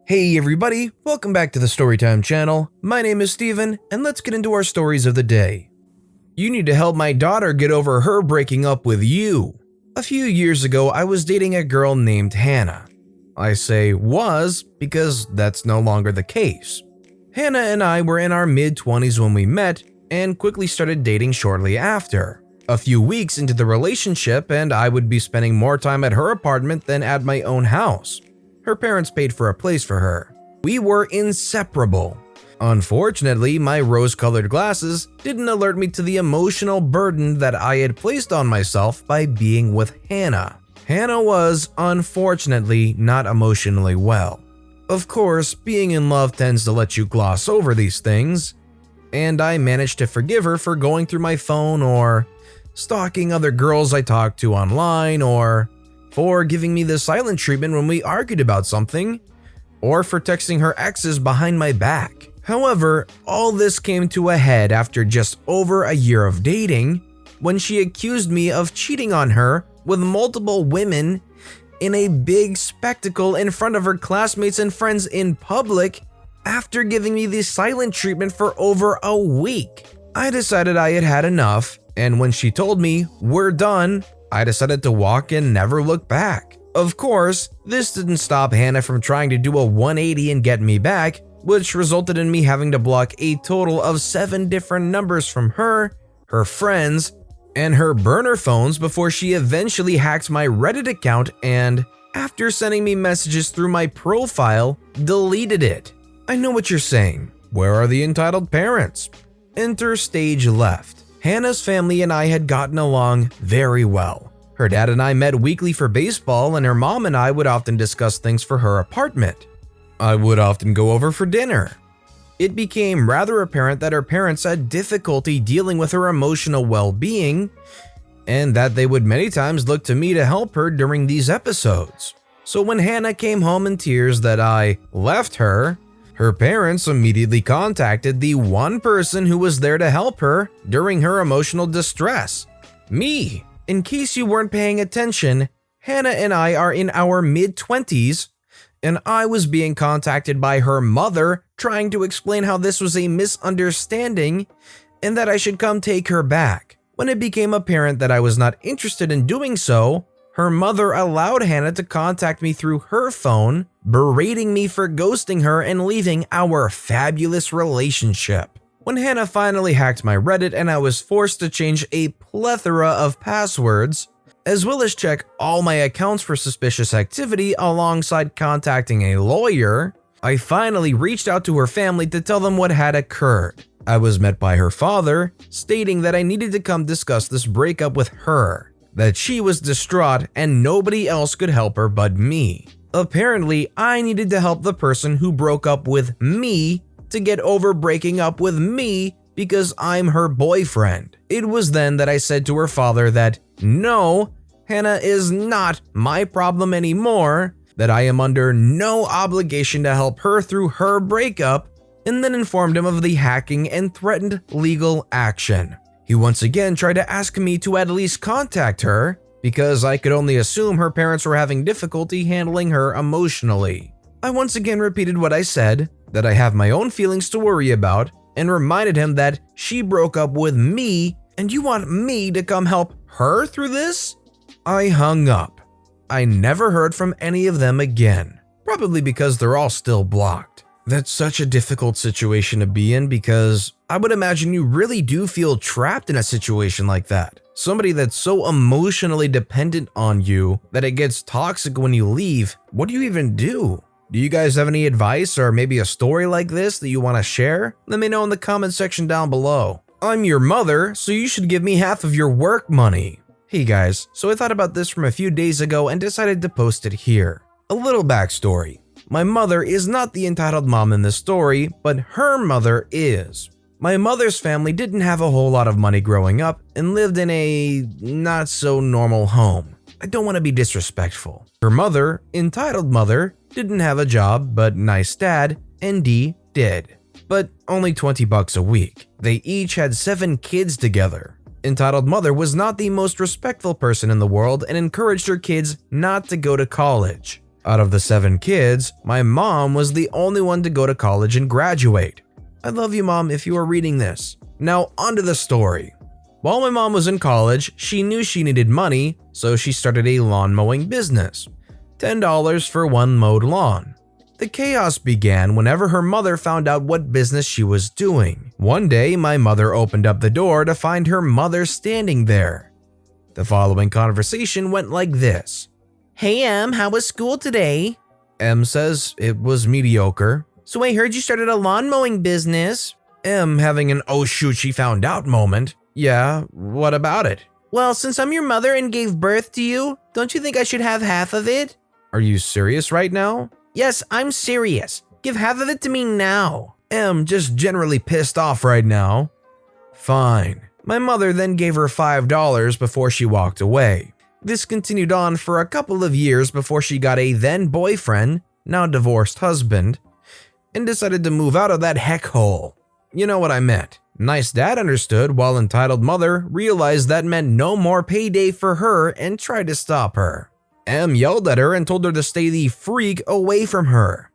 Hey everybody, welcome back to the Storytime channel. My name is Steven, and let's get into our stories of the day. You need to help my daughter get over her breaking up with you. A few years ago, I was dating a girl named Hannah. I say was because that's no longer the case. Hannah and I were in our mid-20s when we met and quickly started dating shortly after. A few weeks into the relationship, and I would be spending more time at her apartment than at my own house. Her parents paid for a place for her. We were inseparable. Unfortunately, my rose-colored glasses didn't alert me to the emotional burden that I had placed on myself by being with Hannah. Hannah was, unfortunately, not emotionally well. Of course, being in love tends to let you gloss over these things, and I managed to forgive her for going through my phone or stalking other girls I talked to online, or for giving me the silent treatment when we argued about something, or for texting her exes behind my back. However, all this came to a head after just over a year of dating, when she accused me of cheating on her with multiple women in a big spectacle in front of her classmates and friends in public after giving me the silent treatment for over a week. I decided I had had enough, and when she told me, "We're done," I decided to walk and never look back. Of course, this didn't stop Hannah from trying to do a 180 and get me back, which resulted in me having to block a total of 7 different numbers from her friends, and her burner phones before she eventually hacked my Reddit account and, after sending me messages through my profile, deleted it. I know what you're saying. Where are the entitled parents? Enter stage left. Hannah's family and I had gotten along very well. Her dad and I met weekly for baseball, and her mom and I would often discuss things for her apartment. I would often go over for dinner. It became rather apparent that her parents had difficulty dealing with her emotional well-being, and that they would many times look to me to help her during these episodes. So when Hannah came home in tears that I left her, her parents immediately contacted the one person who was there to help her during her emotional distress: me. In case you weren't paying attention, Hannah and I are in our mid-20s, and I was being contacted by her mother trying to explain how this was a misunderstanding and that I should come take her back. When it became apparent that I was not interested in doing so, her mother allowed Hannah to contact me through her phone, berating me for ghosting her and leaving our fabulous relationship. When Hannah finally hacked my Reddit and I was forced to change a plethora of passwords, as well as check all my accounts for suspicious activity alongside contacting a lawyer, I finally reached out to her family to tell them what had occurred. I was met by her father, stating that I needed to come discuss this breakup with her, that she was distraught and nobody else could help her but me. Apparently, I needed to help the person who broke up with me to get over breaking up with me because I'm her boyfriend. It was then that I said to her father that no, Hannah is not my problem anymore, that I am under no obligation to help her through her breakup, and then informed him of the hacking and threatened legal action. He once again tried to ask me to at least contact her because I could only assume her parents were having difficulty handling her emotionally. I once again repeated what I said, that I have my own feelings to worry about, and reminded him that she broke up with me and you want me to come help her through this? I hung up. I never heard from any of them again, probably because they're all still blocked. That's such a difficult situation to be in because I would imagine you really do feel trapped in a situation like that. Somebody that's so emotionally dependent on you that it gets toxic when you leave. What do you even do? Do you guys have any advice or maybe a story like this that you want to share? Let me know in the comment section down below. I'm your mother, so you should give me half of your work money. Hey guys, so I thought about this from a few days ago and decided to post it here. A little backstory. My mother is not the entitled mom in this story, but her mother is. My mother's family didn't have a whole lot of money growing up and lived in a not so normal home. I don't want to be disrespectful. Her mother, entitled mother, didn't have a job, but nice dad, ND, did. But only $20 a week. They each had 7 kids together. Entitled mother was not the most respectful person in the world and encouraged her kids not to go to college. Out of the 7 kids, my mom was the only one to go to college and graduate. I love you, Mom, if you are reading this. Now, onto the story. While my mom was in college, she knew she needed money, so she started a lawn mowing business. $10 for one mowed lawn. The chaos began whenever her mother found out what business she was doing. One day, my mother opened up the door to find her mother standing there. The following conversation went like this. "Hey Em, how was school today?" Em says it was mediocre. "So I heard you started a lawn mowing business." Em having an "oh shoot, she found out" moment. "Yeah, what about it?" "Well, since I'm your mother and gave birth to you, don't you think I should have half of it?" "Are you serious right now?" "Yes, I'm serious. Give half of it to me now." Em just generally pissed off right now. Fine. My mother then gave her $5 before she walked away. This continued on for a couple of years before she got a then boyfriend, now divorced husband, and decided to move out of that heck hole. You know what I meant. Nice dad understood, while entitled mother realized that meant no more payday for her and tried to stop her. Em yelled at her and told her to stay the freak away from her.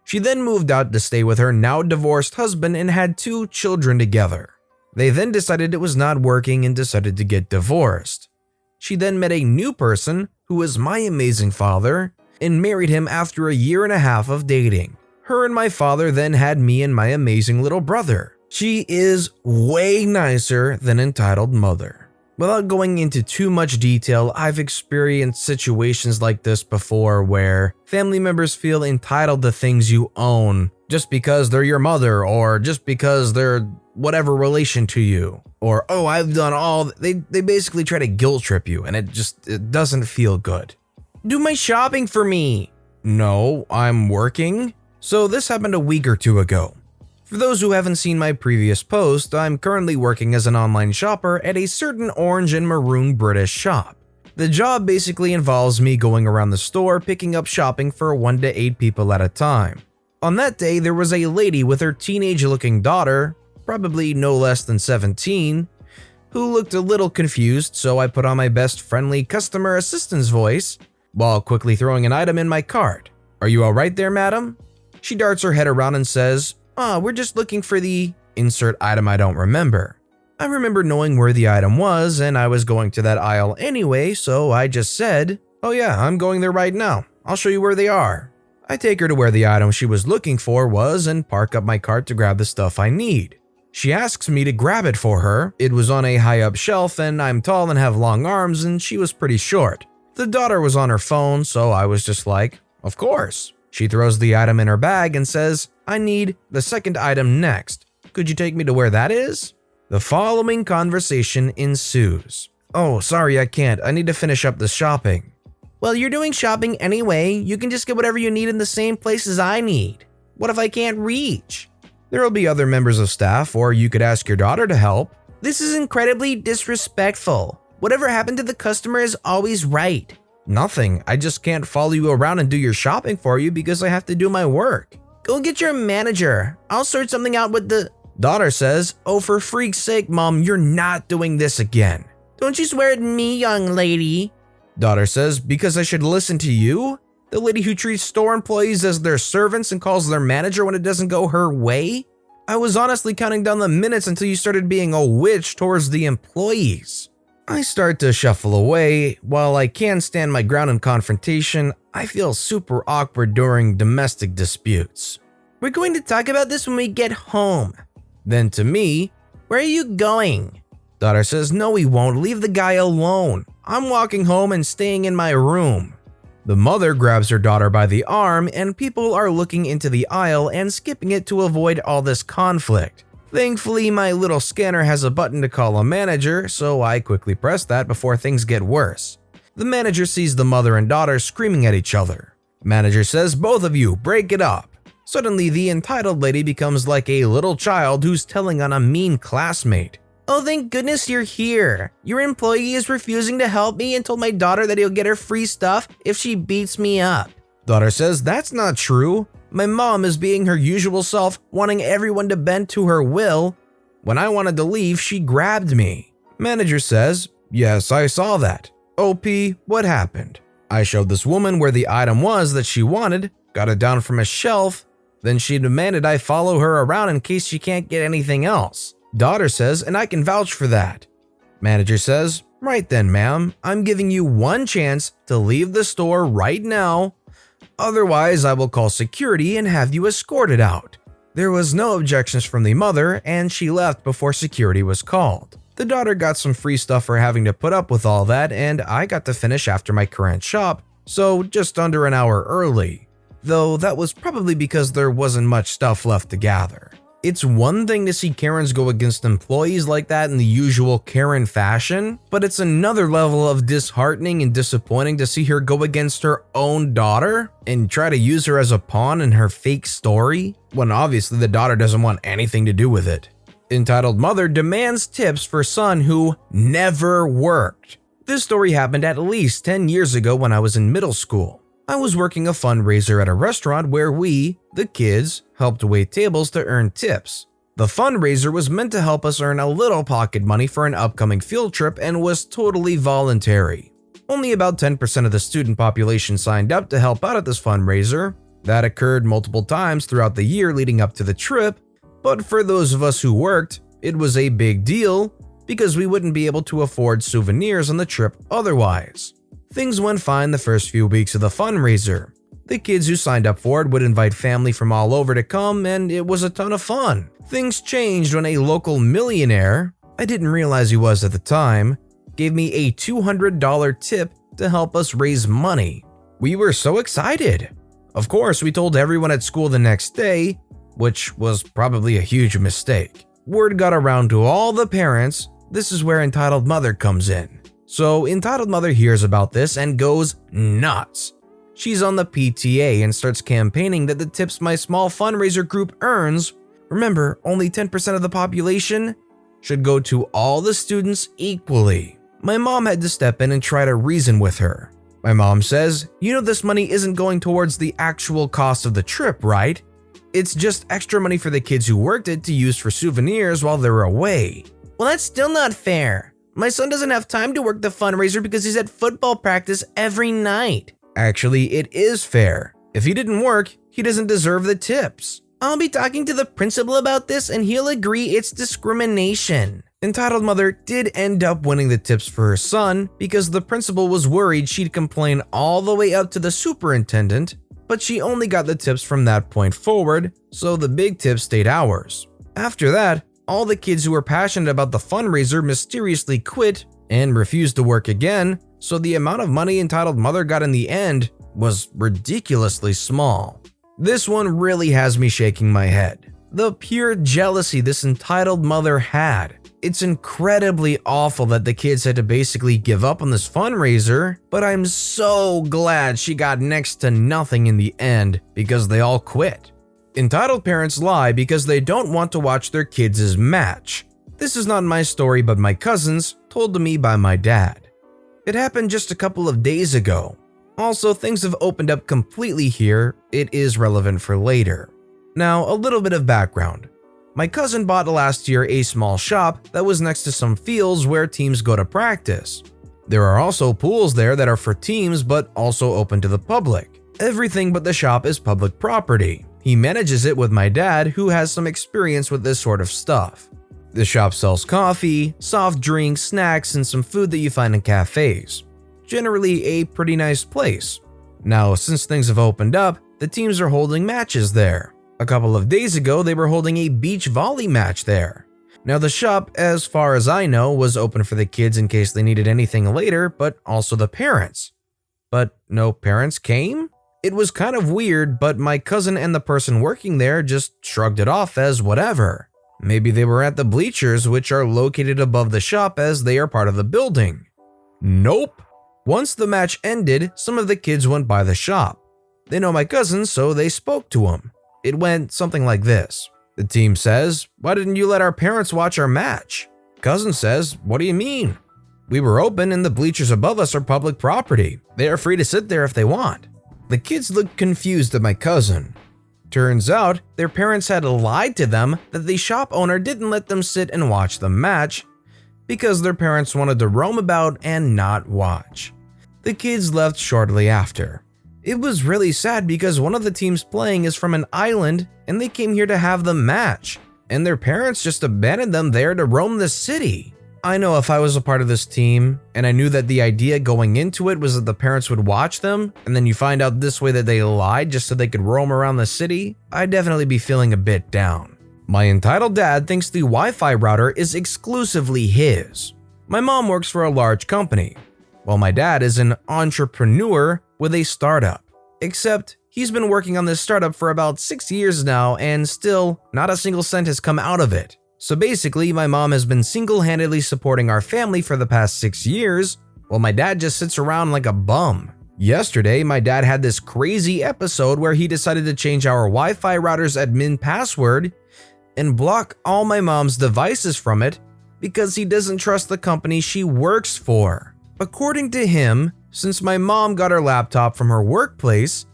She then moved out to stay with her now divorced husband and had 2 children together. They then decided it was not working and decided to get divorced. She then met a new person who was my amazing father and married him after a year and a half of dating. Her and my father then had me and my amazing little brother. She is way nicer than entitled mother. Without going into too much detail, I've experienced situations like this before where family members feel entitled to things you own just because they're your mother or just because they're whatever relation to you. Or, oh, I've done all, they basically try to guilt trip you and it doesn't feel good. "Do my shopping for me." "No, I'm working." So this happened a week or 2 ago. For those who haven't seen my previous post, I'm currently working as an online shopper at a certain orange and maroon British shop. The job basically involves me going around the store picking up shopping for 1 to 8 people at a time. On that day, there was a lady with her teenage-looking daughter, probably no less than 17, who looked a little confused, so I put on my best friendly customer assistance voice while quickly throwing an item in my cart. "Are you alright there, madam?" She darts her head around and says, "We're just looking for the insert item I don't remember." I remember knowing where the item was and I was going to that aisle anyway, so I just said, "Oh yeah, I'm going there right now. I'll show you where they are." I take her to where the item she was looking for was and park up my cart to grab the stuff I need. She asks me to grab it for her. It was on a high up shelf and I'm tall and have long arms and she was pretty short. The daughter was on her phone, so I was just like, of course. She throws the item in her bag and says, "I need the second item next. Could you take me to where that is?" The following conversation ensues. "Oh, sorry, I can't. I need to finish up the shopping." "Well, you're doing shopping anyway. You can just get whatever you need in the same places I need. What if I can't reach?" "There will be other members of staff, or you could ask your daughter to help." "This is incredibly disrespectful. Whatever happened to the customer is always right." "Nothing. I just can't follow you around and do your shopping for you because I have to do my work." "Go get your manager. I'll sort something out with the..." Daughter says, "Oh, for freak's sake, Mom, you're not doing this again." "Don't you swear at me, young lady." Daughter says, "Because I should listen to you? The lady who treats store employees as their servants and calls their manager when it doesn't go her way? I was honestly counting down the minutes until you started being a witch towards the employees." I start to shuffle away. While I can stand my ground in confrontation, I feel super awkward during domestic disputes. "We're going to talk about this when we get home." Then to me, "Where are you going?" Daughter says, "No, we won't. Leave the guy alone. I'm walking home and staying in my room." The mother grabs her daughter by the arm and people are looking into the aisle and skipping it to avoid all this conflict. Thankfully, my little scanner has a button to call a manager, so I quickly press that before things get worse. The manager sees the mother and daughter screaming at each other. Manager says, "Both of you, break it up." Suddenly, the entitled lady becomes like a little child who's telling on a mean classmate. "Oh, thank goodness you're here. Your employee is refusing to help me and told my daughter that he'll get her free stuff if she beats me up." Daughter says, "That's not true. My mom is being her usual self, wanting everyone to bend to her will. When I wanted to leave, she grabbed me." Manager says, "Yes, I saw that. OP, what happened?" I showed this woman where the item was that she wanted, got it down from a shelf, then she demanded I follow her around in case she can't get anything else. Daughter says, and I can vouch for that. Manager says, right then, ma'am, I'm giving you one chance to leave the store right now. Otherwise, I will call security and have you escorted out. There was no objections from the mother, and she left before security was called. The daughter got some free stuff for having to put up with all that, and I got to finish after my current shop, so just under an hour early. Though that was probably because there wasn't much stuff left to gather. It's one thing to see Karens go against employees like that in the usual Karen fashion, but it's another level of disheartening and disappointing to see her go against her own daughter and try to use her as a pawn in her fake story, when obviously the daughter doesn't want anything to do with it. Entitled mother demands tips for son who never worked. This story happened at least 10 years ago when I was in middle school. I was working a fundraiser at a restaurant where we, the kids, helped wait tables to earn tips. The fundraiser was meant to help us earn a little pocket money for an upcoming field trip and was totally voluntary. Only about 10% of the student population signed up to help out at this fundraiser. That occurred multiple times throughout the year leading up to the trip, but for those of us who worked, it was a big deal because we wouldn't be able to afford souvenirs on the trip otherwise. Things went fine the first few weeks of the fundraiser. The kids who signed up for it would invite family from all over to come, and it was a ton of fun. Things changed when a local millionaire, I didn't realize he was at the time, gave me a $200 tip to help us raise money. We were so excited. Of course, we told everyone at school the next day, which was probably a huge mistake. Word got around to all the parents. This is where entitled mother comes in. So entitled mother hears about this and goes nuts. She's on the PTA and starts campaigning that the tips my small fundraiser group earns, remember only 10% of the population, should go to all the students equally. My mom had to step in and try to reason with her. My mom says, you know this money isn't going towards the actual cost of the trip, right? It's just extra money for the kids who worked it to use for souvenirs while they're away. Well, that's still not fair. My son doesn't have time to work the fundraiser because he's at football practice every night. Actually, it is fair. If he didn't work, he doesn't deserve the tips. I'll be talking to the principal about this and he'll agree it's discrimination. Entitled mother did end up winning the tips for her son because the principal was worried she'd complain all the way up to the superintendent, but she only got the tips from that point forward, so the big tips stayed ours. After that, all the kids who were passionate about the fundraiser mysteriously quit and refused to work again, so the amount of money entitled mother got in the end was ridiculously small. This one really has me shaking my head. The pure jealousy this entitled mother had. It's incredibly awful that the kids had to basically give up on this fundraiser, but I'm so glad she got next to nothing in the end because they all quit. Entitled parents lie because they don't want to watch their kids' match. This is not my story but my cousin's, told to me by my dad. It happened just a couple of days ago. Also, things have opened up completely here. It is relevant for later. Now, a little bit of background. My cousin bought last year a small shop that was next to some fields where teams go to practice. There are also pools there that are for teams but also open to the public. Everything but the shop is public property. He manages it with my dad, who has some experience with this sort of stuff. The shop sells coffee, soft drinks, snacks, and some food that you find in cafes. Generally a pretty nice place. Now, since things have opened up, the teams are holding matches there. A couple of days ago, they were holding a beach volley match there. Now, the shop, as far as I know, was open for the kids in case they needed anything later, but also the parents. But no parents came? It was kind of weird, but my cousin and the person working there just shrugged it off as whatever. Maybe they were at the bleachers, which are located above the shop as they are part of the building. Nope. Once the match ended, some of the kids went by the shop. They know my cousin, so they spoke to him. It went something like this. The team says, "Why didn't you let our parents watch our match?" Cousin says, "What do you mean? We were open and the bleachers above us are public property. They are free to sit there if they want." The kids looked confused at my cousin. Turns out, their parents had lied to them that the shop owner didn't let them sit and watch the match because their parents wanted to roam about and not watch. The kids left shortly after. It was really sad because one of the teams playing is from an island and they came here to have the match, and their parents just abandoned them there to roam the city. I know if I was a part of this team and I knew that the idea going into it was that the parents would watch them and then you find out this way that they lied just so they could roam around the city, I'd definitely be feeling a bit down. My entitled dad thinks the Wi-Fi router is exclusively his. My mom works for a large company, while my dad is an entrepreneur with a startup. Except he's been working on this startup for about 6 years now and still not a single cent has come out of it. So basically, my mom has been single-handedly supporting our family for the past 6 years, while my dad just sits around like a bum. Yesterday, my dad had this crazy episode where he decided to change our Wi-Fi router's admin password and block all my mom's devices from it because he doesn't trust the company she works for. According to him, since my mom got her laptop from her workplace,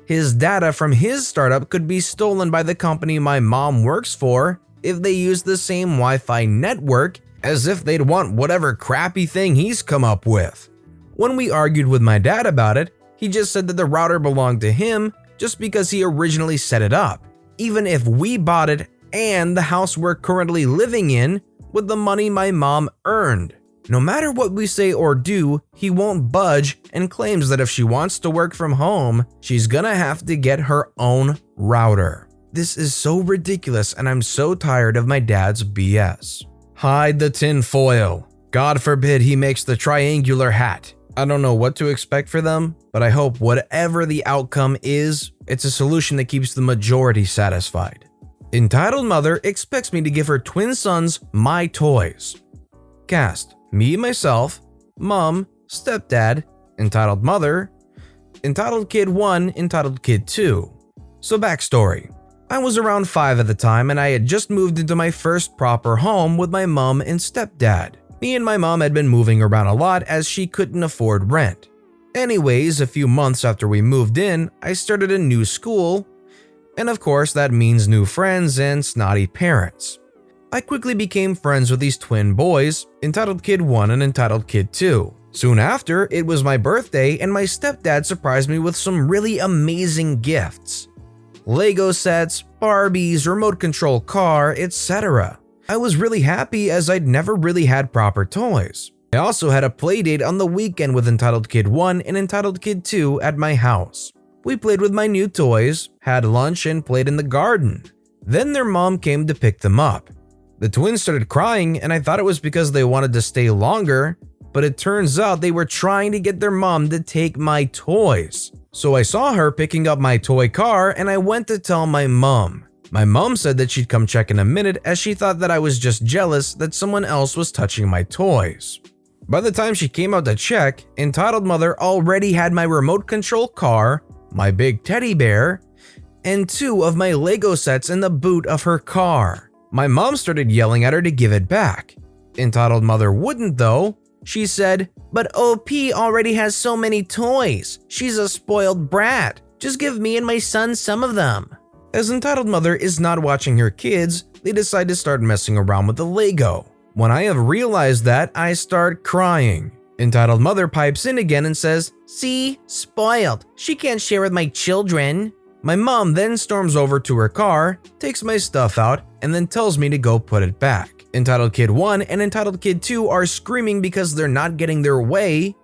his data from his startup could be stolen by the company my mom works for if they use the same Wi-Fi network, as if they'd want whatever crappy thing he's come up with. When we argued with my dad about it, he just said that the router belonged to him just because he originally set it up, even if we bought it and the house we're currently living in with the money my mom earned. No matter what we say or do, he won't budge and claims that if she wants to work from home, she's gonna have to get her own router. This is so ridiculous and I'm so tired of my dad's BS. Hide the tin foil. God forbid he makes the triangular hat. I don't know what to expect for them, but I hope whatever the outcome is, it's a solution that keeps the majority satisfied. Entitled mother expects me to give her twin sons my toys. Cast: me, myself, mom, stepdad, entitled mother, entitled kid 1, entitled kid 2. So backstory. I was around 5 at the time and I had just moved into my first proper home with my mom and stepdad. Me and my mom had been moving around a lot as she couldn't afford rent. Anyways, a few months after we moved in, I started a new school, and of course that means new friends and snotty parents. I quickly became friends with these twin boys, entitled kid 1 and entitled kid 2. Soon after, it was my birthday and my stepdad surprised me with some really amazing gifts. Lego sets, Barbies, remote control car, etc. I was really happy as I'd never really had proper toys. I also had a playdate on the weekend with entitled kid 1 and entitled kid 2 at my house. We played with my new toys, had lunch, and played in the garden. Then their mom came to pick them up. The twins started crying and I thought it was because they wanted to stay longer, but it turns out they were trying to get their mom to take my toys. So I saw her picking up my toy car and I went to tell my mom. My mom said that she'd come check in a minute as she thought that I was just jealous that someone else was touching my toys. By the time she came out to check, entitled mother already had my remote control car, my big teddy bear, and 2 of my Lego sets in the boot of her car. My mom started yelling at her to give it back. Entitled mother wouldn't though. She said, "But OP already has so many toys. She's a spoiled brat. Just give me and my son some of them." As entitled mother is not watching her kids, they decide to start messing around with the Lego. When I have realized that, I start crying. Entitled mother pipes in again and says, "See, spoiled. She can't share with my children." My mom then storms over to her car, takes my stuff out, and then tells me to go put it back. Entitled kid 1 and entitled kid 2 are screaming because they're not getting their way,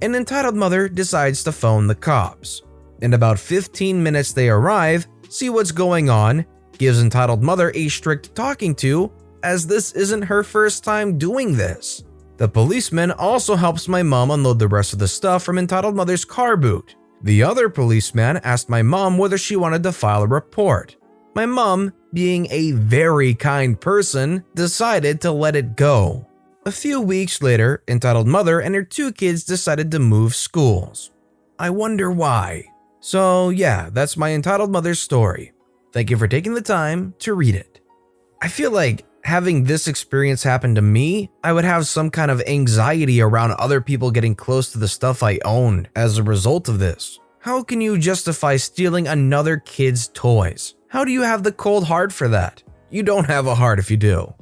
and entitled mother decides to phone the cops. In about 15 minutes they arrive, see what's going on, gives entitled mother a strict talking to, as this isn't her first time doing this. The policeman also helps my mom unload the rest of the stuff from entitled mother's car boot. The other policeman asked my mom whether she wanted to file a report. My mom, being a very kind person, decided to let it go. A few weeks later, entitled mother and her 2 kids decided to move schools. I wonder why. So yeah, that's my entitled mother's story. Thank you for taking the time to read it. I feel like having this experience happen to me, I would have some kind of anxiety around other people getting close to the stuff I owned as a result of this. How can you justify stealing another kid's toys? How do you have the cold heart for that? You don't have a heart if you do.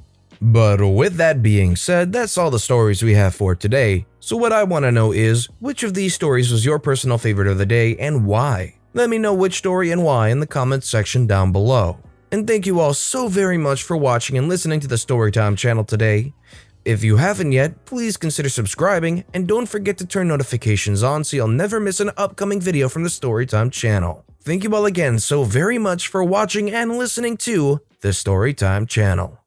But with that being said, that's all the stories we have for today. So what I want to know is, which of these stories was your personal favorite of the day and why? Let me know which story and why in the comments section down below. And thank you all so very much for watching and listening to the Storytime channel today. If you haven't yet, please consider subscribing and don't forget to turn notifications on so you'll never miss an upcoming video from the Storytime channel. Thank you all again so very much for watching and listening to the Storytime channel.